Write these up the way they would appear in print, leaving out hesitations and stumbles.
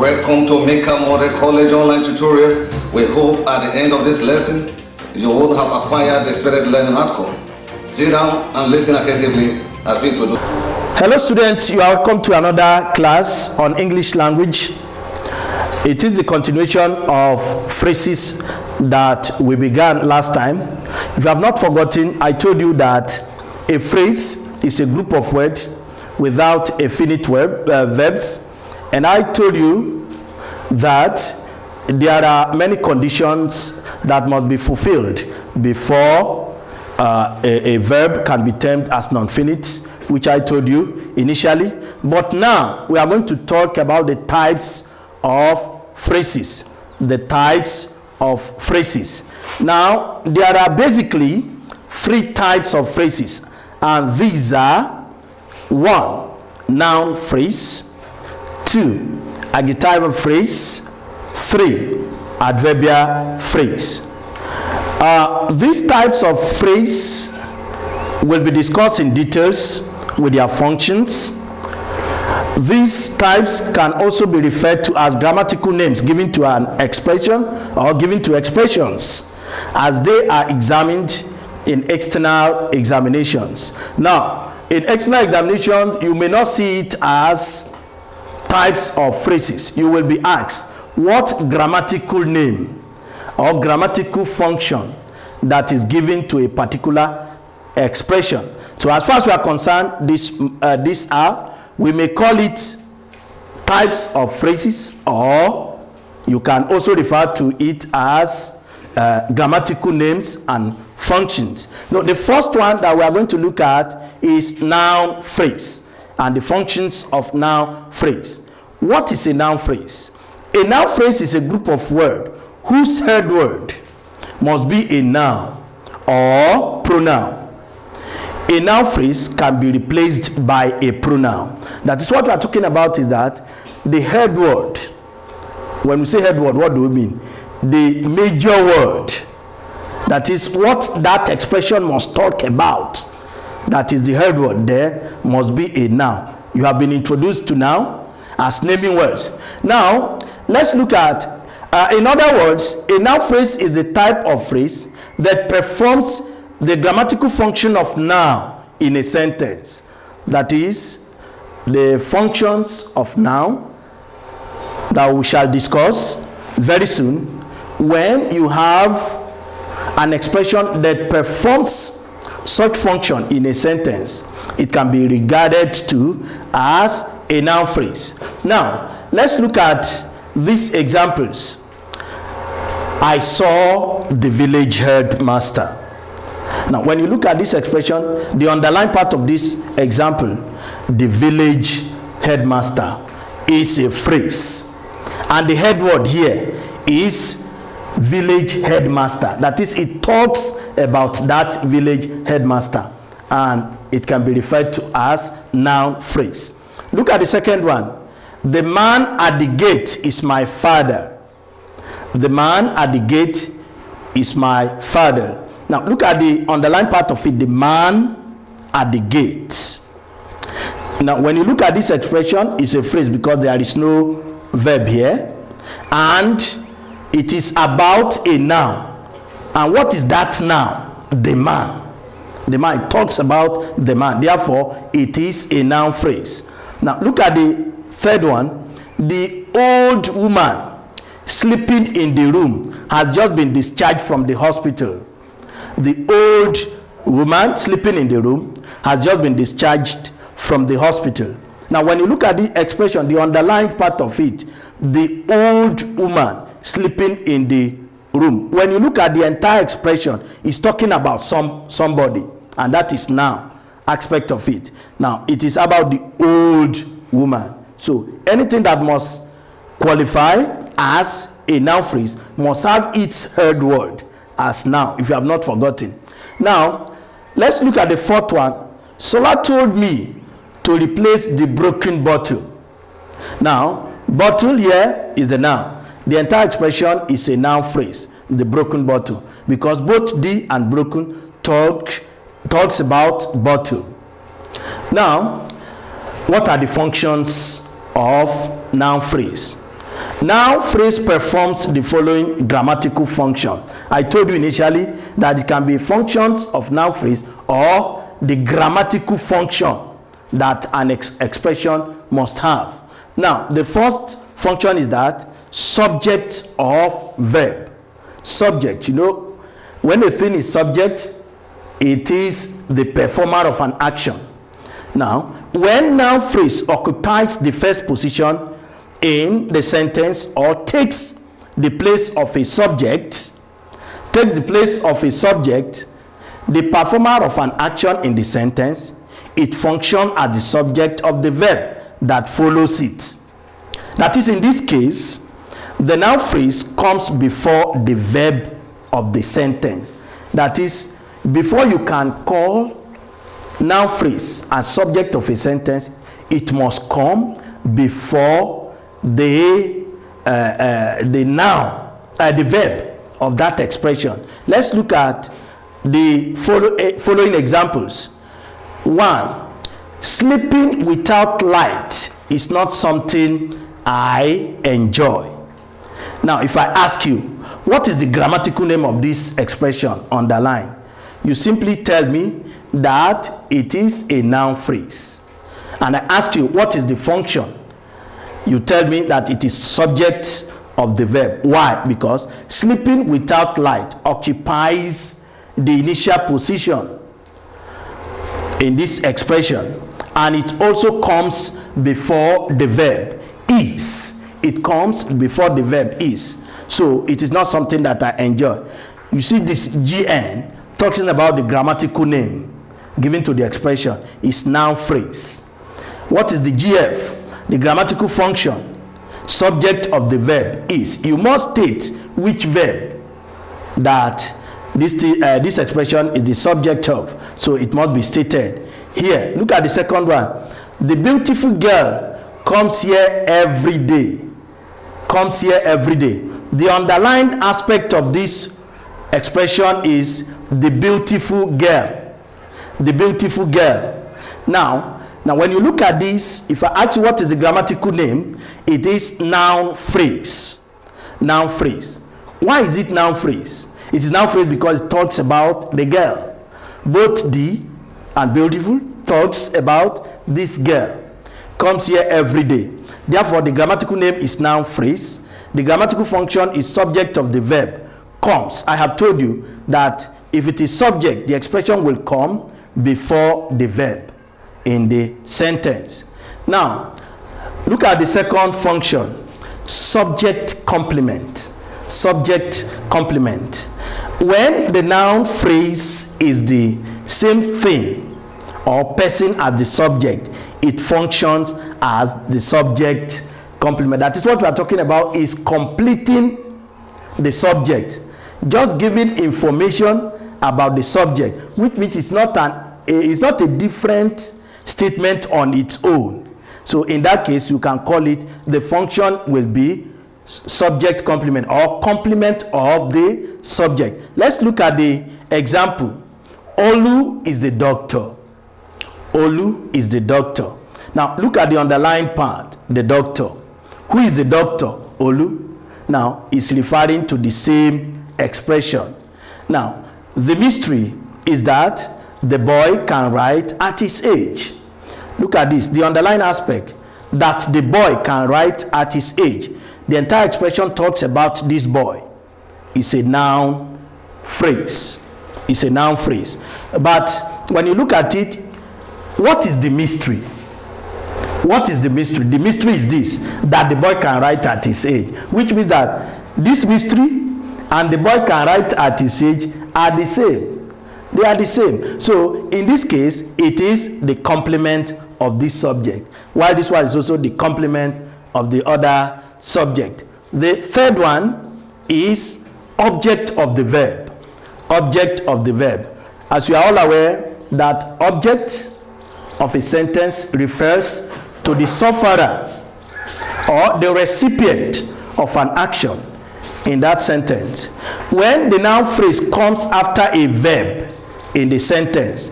Welcome to Mikab Model College online tutorial. We hope at the end of this lesson, you will have acquired the expected learning outcome. Sit down and listen attentively as we introduce. Hello students, you are welcome to another class on English language. It is the continuation of phrases that we began last time. If you have not forgotten, I told you that a phrase is a group of words without a finite verbs. And I told you that there are many conditions that must be fulfilled before a verb can be termed as non-finite, which I told you initially. But now we are going to talk about the types of phrases. The types of phrases. Now, there are basically three types of phrases, and these are: 1. Noun phrase, 2. Adjective phrase, 3. Adverbial phrase. These types of phrase will be discussed in details with their functions. These types can also be referred to as grammatical names given to an expression or given to expressions as they are examined in external examinations. Now, in external examinations, you may not see it as types of phrases. You will be asked what grammatical name or grammatical function that is given to a particular expression. So as far as we are concerned, we may call it types of phrases, or you can also refer to it as grammatical names and functions. Now, the first one that we are going to look at is noun phrase and the functions of noun phrase. What is a noun phrase? A noun phrase is a group of words whose head word must be a noun or pronoun. A noun phrase can be replaced by a pronoun. That is what we are talking about, is that the head word. When we say head word, what do we mean? The major word. That is what that expression must talk about. That is the head word there must be a noun. You have been introduced to noun as naming words. Now, let's look at, in other words, a noun phrase is the type of phrase that performs the grammatical function of noun in a sentence. That is, the functions of noun that we shall discuss very soon. When you have an expression that performs such function in a sentence, it can be regarded to as a noun phrase. Now, let's look at these examples. I saw the village headmaster. Now, when you look at this expression, the underlying part of this example, the village headmaster, is a phrase. And the head word here is village headmaster. That is, it talks about that village headmaster. And it can be referred to as noun phrase. Look at the second one. The man at the gate is my father. The man at the gate is my father. Now, look at the underlying part of it, the man at the gate. Now, when you look at this expression, it's a phrase because there is no verb here. And it is about a noun. And what is that noun? The man. The man, it talks about the man. Therefore, it is a noun phrase. Now, look at the third one. The old woman sleeping in the room has just been discharged from the hospital. The old woman sleeping in the room has just been discharged from the hospital. Now, when you look at the expression, the underlying part of it, the old woman sleeping in the room. When you look at the entire expression, it's talking about somebody, and that is noun aspect of it. Now, it is about the old woman. So, anything that must qualify as a noun phrase must have its head word as noun, if you have not forgotten. Now, let's look at the fourth one. Sola told me to replace the broken bottle. Now, bottle here is the noun. The entire expression is a noun phrase, the broken bottle, because both the and broken talks about bottle. Now, what are the functions of noun phrase? Noun phrase performs the following grammatical function. I told you initially that it can be functions of noun phrase or the grammatical function that an expression must have. Now, the first function is that subject of verb. Subject, you know, when a thing is subject, it is the performer of an action. Now, when noun phrase occupies the first position in the sentence or takes the place of a subject, the performer of an action in the sentence, it functions as the subject of the verb that follows it. That is, in this case, the noun phrase comes before the verb of the sentence. That is, before you can call noun phrase as subject of a sentence, it must come before the noun, the verb of that expression. Let's look at the following examples. 1. Sleeping without light is not something I enjoy. Now, if I ask you, what is the grammatical name of this expression? Underline. You simply tell me that it is a noun phrase. And I ask you, what is the function? You tell me that it is subject of the verb. Why? Because sleeping without light occupies the initial position in this expression, and it also comes before the verb is. It comes before the verb is. So it is not something that I enjoy. You see, this GN talking about the grammatical name given to the expression is noun phrase. What is the GF? The grammatical function. Subject of the verb is. You must state which verb that this expression is the subject of. So it must be stated here. Look at the second one. The beautiful girl comes here every day. Comes here every day. The underlying aspect of this expression is the beautiful girl. The beautiful girl. Now when you look at this, if I ask you what is the grammatical name, it is noun phrase. Noun phrase. Why is it noun phrase? It is noun phrase because it talks about the girl. Both the and beautiful talks about this girl. Comes here every day. Therefore, the grammatical name is noun phrase. The grammatical function is subject of the verb comes. I have told you that if it is subject, the expression will come before the verb in the sentence. Now, look at the second function, subject complement. Subject complement. When the noun phrase is the same thing or person as the subject, it functions as the subject complement. That is what we are talking about, is completing the subject, just giving information about the subject, which means it's not a different statement on its own. So in that case, you can call it, the function will be subject complement or complement of the subject. Let's look at the example. Olu is the doctor. Olu is the doctor. Now look at the underlying part, the doctor. Who is the doctor? Olu. Now it's referring to the same expression. Now the mystery is that the boy can write at his age. Look at this, the underlying aspect, that the boy can write at his age. The entire expression talks about this boy. It's a noun phrase. It's a noun phrase. But when you look at it, what is the mystery? What is the mystery? The mystery is this, that the boy can write at his age, which means that this mystery and the boy can write at his age are the same. They are the same. So in this case, it is the complement of this subject, while this one is also the complement of the other subject. The third one is object of the verb. Object of the verb. As you are all aware that object of a sentence refers to the sufferer or the recipient of an action in that sentence. When the noun phrase comes after a verb in the sentence,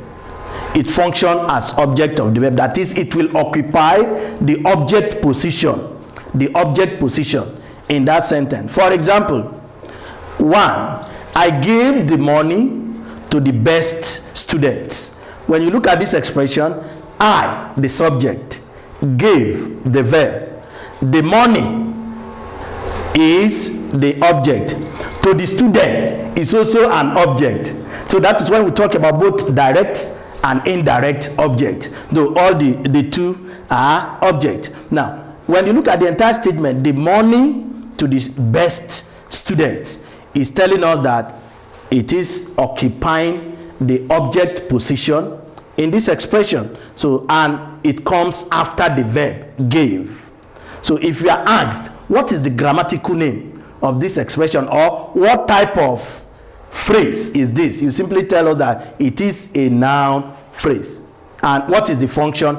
it functions as object of the verb. That is, it will occupy the object position. The object position in that sentence. For example, 1, I gave the money to the best students. When you look at this expression, I, the subject, gave, the verb, the money is the object, to the student is also an object. So that is when we talk about both direct and indirect object, though all the two are object. Now, when you look at the entire statement, the money to the best students is telling us that it is occupying the object position in this expression. So, and it comes after the verb gave. So if you are asked, what is the grammatical name of this expression, or what type of phrase is this, you simply tell us that it is a noun phrase. And what is the function?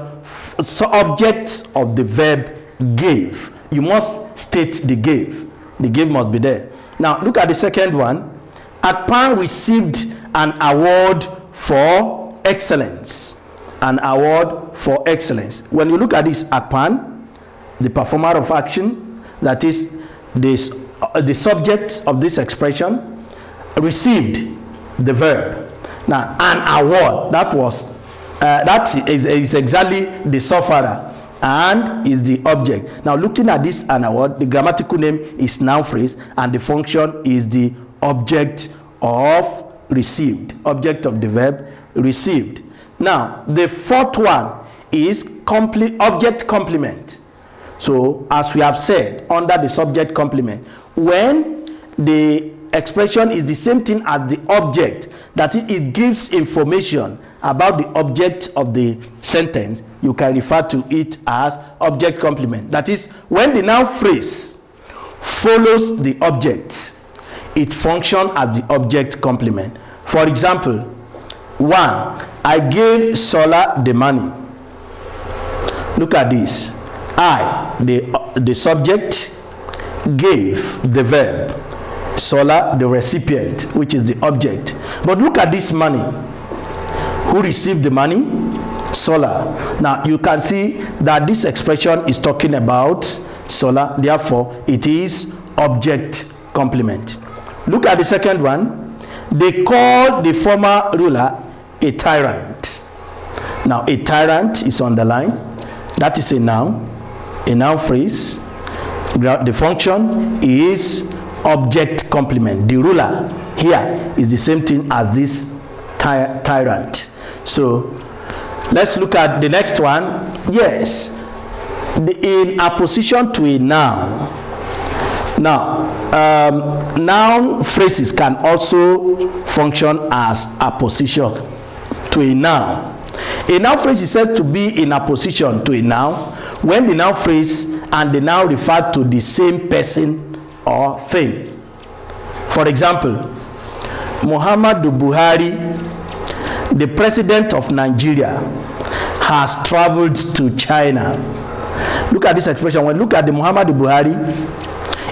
Object of the verb gave. You must state the gave. The gave must be there. Now look at the second one. Akpan received an award for excellence. An award for excellence. When you look at this, Akpan, the performer of action, that is this, the subject of this expression, received the verb. Now an award, that is exactly the sufferer and is the object. Now looking at this an award, the grammatical name is noun phrase and the function is the object of received, object of the verb received. Now the fourth one is object complement. So as we have said, under the subject complement, when the expression is the same thing as the object, that it gives information about the object of the sentence, you can refer to it as object complement. That is, when the noun phrase follows the object, it functions as the object complement. For example, 1, I gave Sola the money. Look at this. I, the subject, gave the verb. Sola, the recipient, which is the object. But look at this money. Who received the money? Sola. Now you can see that this expression is talking about Sola, therefore it is object complement. Look at the second one. They called the former ruler a tyrant. Now a tyrant is underlined. That is a noun phrase. The function is object complement. The ruler here is the same thing as this tyrant. So let's look at the next one. Yes, in apposition to a noun. Now noun phrases can also function as apposition to a noun. A noun phrase is said to be in apposition to a noun when the noun phrase and the noun refer to the same person or thing. For example, Muhammadu Buhari, the president of Nigeria, has traveled to China. Look at this expression. When you look at the Muhammadu Buhari,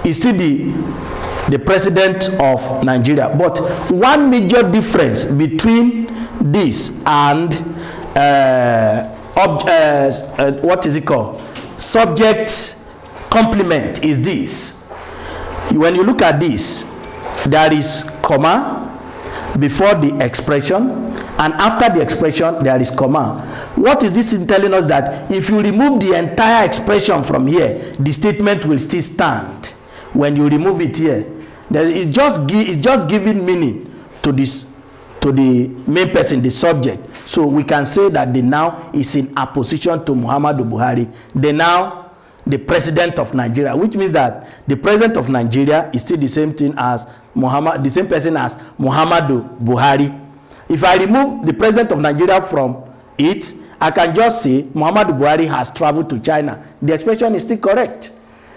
he's still the president of Nigeria. But one major difference between this and what is it called? Subject complement is this. When you look at this, there is comma before the expression, and after the expression there is comma. What is this in telling us? That if you remove the entire expression from here, the statement will still stand. When you remove it here, it's just giving meaning to this, to the main person, the subject. So we can say that the noun is in apposition to Muhammadu Buhari, the noun the president of Nigeria, which means that the president of Nigeria is still the same thing as Muhammad, the same person as Muhammadu Buhari. If I remove the president of Nigeria from it, I can just say Muhammadu Buhari has traveled to China. The expression is still correct.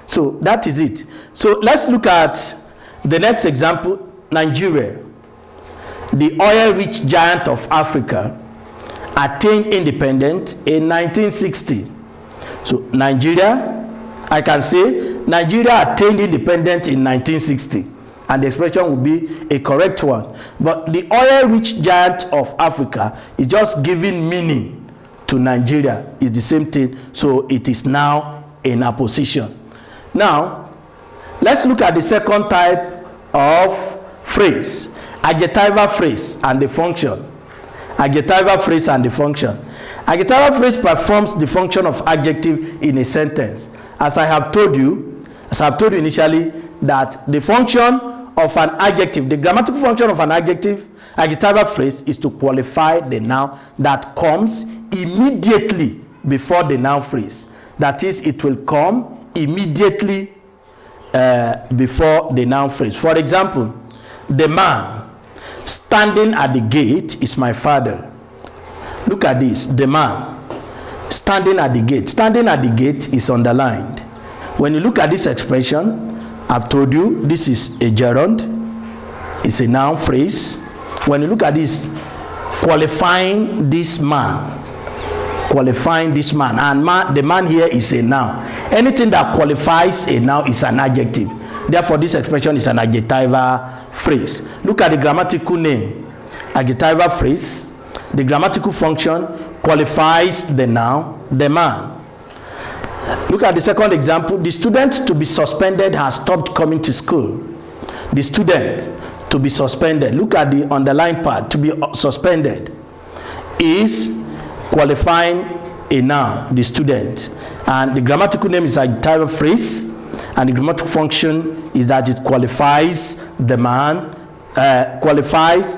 So that is it. So let's look at the next example. Nigeria, the oil-rich giant of Africa, attained independence in 1960. So Nigeria, I can say Nigeria attained independence in 1960, and the expression would be a correct one. But the oil-rich giant of Africa is just giving meaning to Nigeria. It's the same thing, so it is now in apposition. Now Let's look at the second type of phrase, adjectival phrase and the function. Adjectival phrase and the function. Adjectival phrase performs the function of adjective in a sentence. As I have told you initially, that the function of an adjective, the grammatical function of an adjectival phrase is to qualify the noun that comes immediately before the noun phrase. That is, it will come immediately before the noun phrase. For example, the man standing at the gate is my father. Look at this. The man standing at the gate. Standing at the gate is underlined. When you look at this expression, I've told you this is a gerund. It's a noun phrase. When you look at this, qualifying this man, and the man here is a noun. Anything that qualifies a noun is an adjective. Therefore, this expression is an adjectival phrase. Look at the grammatical name. Adjectival phrase. The grammatical function qualifies the noun, the man. Look at the second example. The student to be suspended has stopped coming to school. The student to be suspended. Look at the underlined part. To be suspended is qualifying a noun, the student. And the grammatical name is adjectival phrase. And the grammatical function is that it qualifies the man, qualifies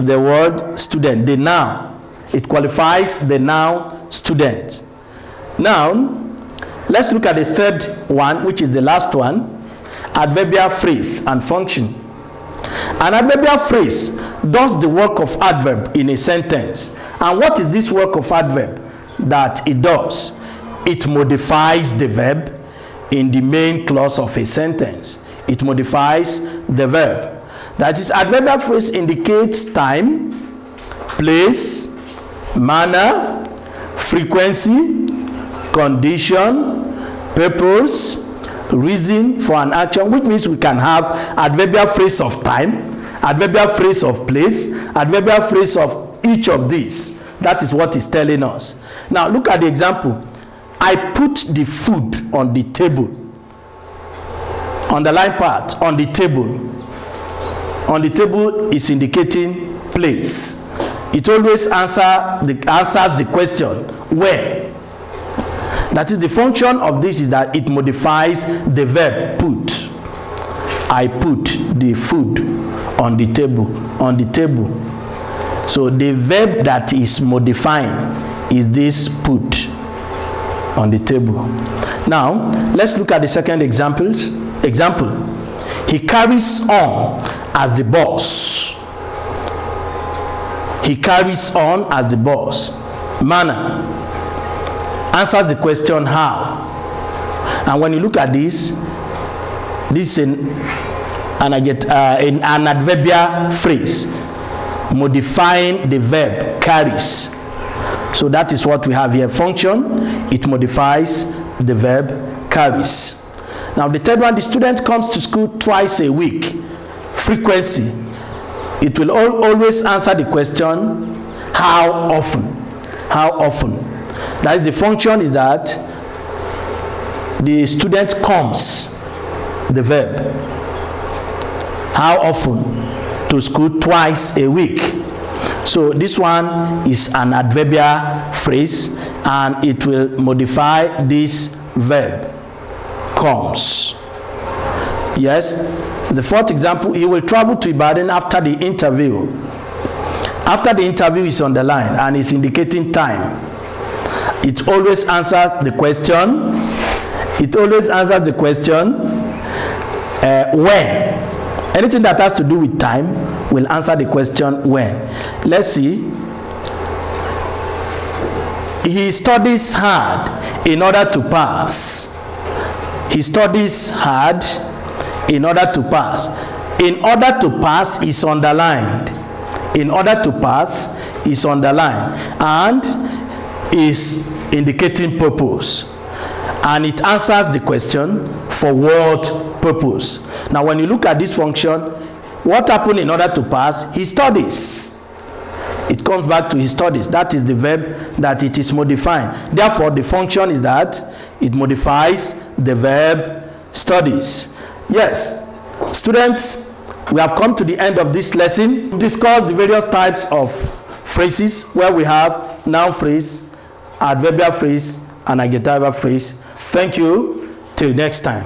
the word student, the noun. It qualifies the noun student. Now, let's look at the third one, which is the last one, adverbial phrase and function. An adverbial phrase does the work of adverb in a sentence. And what is this work of adverb that it does? It modifies the verb in the main clause of a sentence. It modifies the verb. That is, adverbial phrase indicates time, place, manner, frequency, condition, purpose, reason for an action, which means we can have adverbial phrase of time, adverbial phrase of place, adverbial phrase of each of these. That is what it's telling us. Now look at the example. I put the food on the table. Underline part, on the table. On the table is indicating place. It always answers the question where. That is, the function of this is that it modifies the verb put. I put the food on the table. On the table. So the verb that is modifying is this put on the table. Now let's look at the second example. He carries on as the boss. He carries on as the boss. Manner answers the question how. And when you look at this is an adverbial phrase modifying the verb carries. So that is what we have here. Function, it modifies the verb carries. Now the third one, the student comes to school twice a week. Frequency, it will always answer the question how often. How often. That is, the function is that the student comes, the verb, how often to school twice a week. So this one is an adverbial phrase and it will modify this verb comes. Yes. The fourth example, he will travel to Ibadan after the interview. After the interview is on the line and is indicating time. It always answers the question. It always answers the question when. Anything that has to do with time will answer the question when. Let's see. He studies hard in order to pass. He studies hard in order to pass. In order to pass is underlined. In order to pass is underlined and is indicating purpose. And it answers the question for what purpose. Now when you look at this function, what happened in order to pass? He studies. It comes back to his studies. That is the verb that it is modifying. Therefore the function is that it modifies the verb studies. Yes, students, we have come to the end of this lesson. We've discussed the various types of phrases where we have noun phrase, adverbial phrase, and adjectival phrase. Thank you. Till next time.